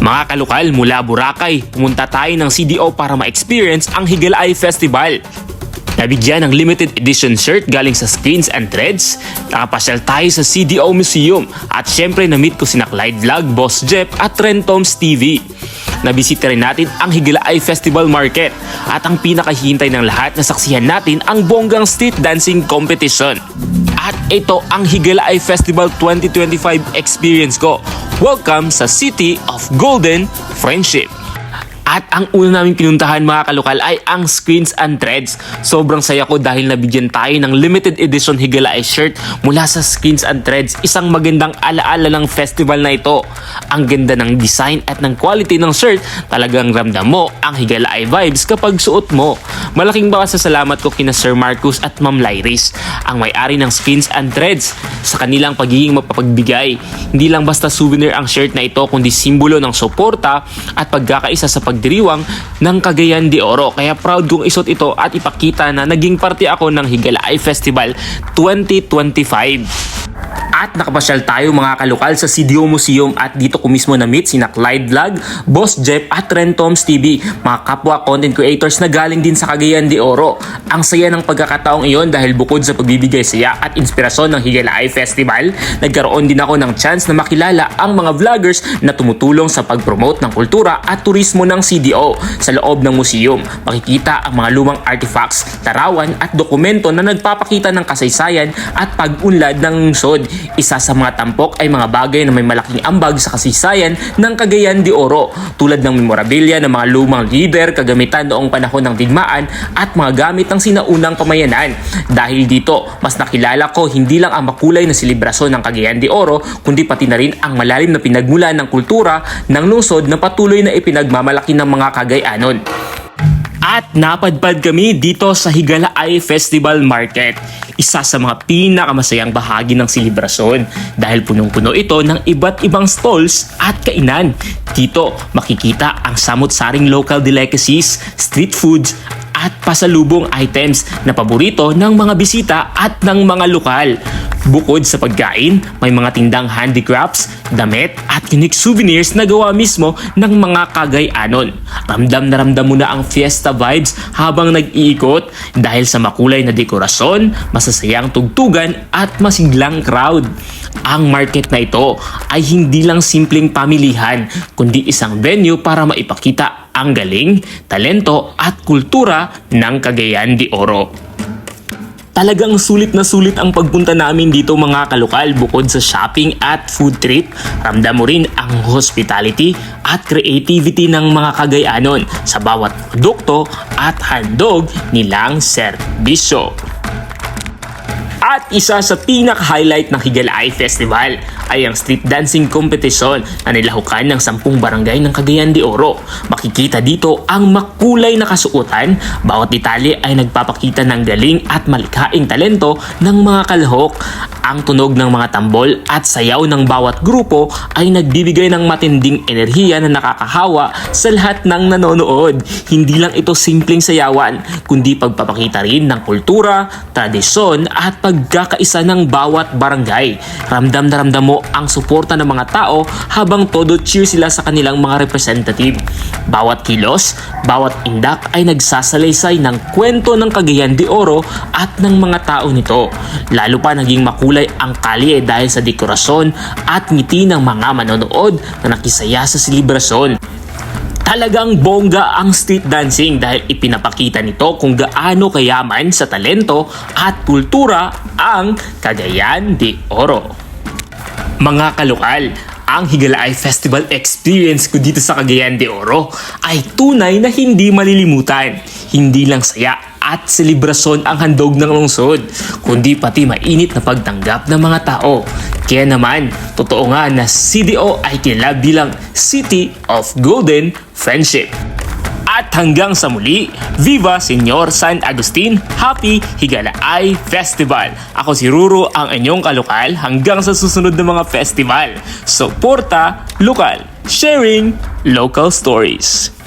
Mga kalokal, mula Boracay, pumunta tayo ng CDO para ma-experience ang Higalay Festival. Nabigyan ng limited edition shirt galing sa Screens and Threads. Nakapasyal tayo sa CDO Museum at syempre na-meet ko sina Clyde Vlog, Boss Jeff at Rentoms TV. Nabisita rin natin ang Higalay Festival Market at ang pinakahihintay ng lahat na saksihan natin ang bonggang street dancing competition. At ito ang Higalay Festival 2025 experience ko. Welcome sa City of Golden Friendship. At ang una naming pinuntahan mga kalokal ay ang Screens and Threads. Sobrang saya ko dahil nabigyan tayo ng limited edition Higalay shirt mula sa Screens and Threads. Isang magandang alaala ng festival na ito. Ang ganda ng design at ng quality ng shirt, talagang ramdam mo ang Higalay vibes kapag suot mo. Malaking pasasalamat ko kina Sir Marcus at Ma'am Lyris, ang may-ari ng Screens and Threads, sa kanilang pagiging mapapagbigay. Hindi lang basta souvenir ang shirt na ito, kundi simbolo ng suporta at pagkakaisa sa pagdiriwang ng Cagayan de Oro. Kaya proud kong isuot ito at ipakita na naging parte ako ng Higalay Festival 2025. At nakapasyal tayo mga kalokal sa CDO Museum at dito ko mismo na-meet sina Clyde Vlog, Boss Jeff at Rentoms TV, mga kapwa content creators na galing din sa Cagayan de Oro. Ang saya ng pagkakataong iyon dahil bukod sa pagbibigay saya at inspirasyon ng Higalay Festival, nagkaroon din ako ng chance na makilala ang mga vloggers na tumutulong sa pag-promote ng kultura at turismo ng CDO. Sa loob ng museum, makikita ang mga lumang artifacts, larawan at dokumento na nagpapakita ng kasaysayan at pag-unlad ng lungsod. Isa sa mga tampok ay mga bagay na may malaking ambag sa kasaysayan ng Cagayan de Oro, tulad ng memorabilia ng mga lumang leader, kagamitan noong panahon ng digmaan at mga gamit ng sinaunang pamayanan. Dahil dito, mas nakilala ko hindi lang ang makulay na selebrasyon ng Cagayan de Oro, kundi pati na rin ang malalim na pinagmulan ng kultura ng lungsod na patuloy na ipinagmamalaki ng mga Cagayanon. At napadpad kami dito sa Higalay Festival Market. Isa sa mga pinakamasayang bahagi ng selebrasyon dahil punong-puno ito ng iba't ibang stalls at kainan. Dito makikita ang samut-saring local delicacies, street foods at pasalubong items na paborito ng mga bisita at ng mga lokal. Bukod sa pagkain, may mga tindang handicrafts, damit at unique souvenirs na gawa mismo ng mga Cagayanon. Ramdam na ramdam mo na ang fiesta vibes habang nag-iikot dahil sa makulay na dekorasyon, masasayang tugtugan at masiglang crowd. Ang market na ito ay hindi lang simpleng pamilihan, kundi isang venue para maipakita ang galing, talento at kultura ng Cagayan de Oro. Talagang sulit na sulit ang pagpunta namin dito mga kalokal. Bukod sa shopping at food trip, ramdam mo rin ang hospitality at creativity ng mga Cagayanon sa bawat produkto at handog nilang serbisyo. At isa sa pinaka-highlight ng Higalay Festival ay ang street dancing competition na nilahukan ng 10 barangay ng Cagayan de Oro. Makikita dito ang makulay na kasuotan, bawat detalye ay nagpapakita ng galing at malikhaing talento ng mga kalahok. Ang tunog ng mga tambol at sayaw ng bawat grupo ay nagbibigay ng matinding enerhiya na nakakahawa sa lahat ng nanonood. Hindi lang ito simpleng sayawan, kundi pagpapakita rin ng kultura, tradisyon at pagkakaisa ng bawat barangay. Ramdam na ramdam mo ang suporta ng mga tao habang todo cheer sila sa kanilang mga representative. Bawat kilos, bawat indak ay nagsasalaysay ng kwento ng Cagayan de Oro at ng mga tao nito. Lalo pa naging makulay ang kalye dahil sa dekorasyon at ngiti ng mga manonood na nakisaya sa selebrasyon. Talagang bongga ang street dancing dahil ipinapakita nito kung gaano kayaman sa talento at kultura ang Cagayan de Oro. Mga kalokal, ang Higalay Festival experience ko dito sa Cagayan de Oro ay tunay na hindi malilimutan. Hindi lang saya at selebrasyon ang handog ng lungsod, kundi pati mainit na pagtanggap ng mga tao. Kaya naman, totoo nga na CDO ay kilala bilang City of Golden Friendship. At hanggang sa muli, Viva Señor San Agustin! Happy Higalay Festival! Ako si Ruru, ang inyong kalokal, hanggang sa susunod na mga festival. Suporta lokal, sharing local stories.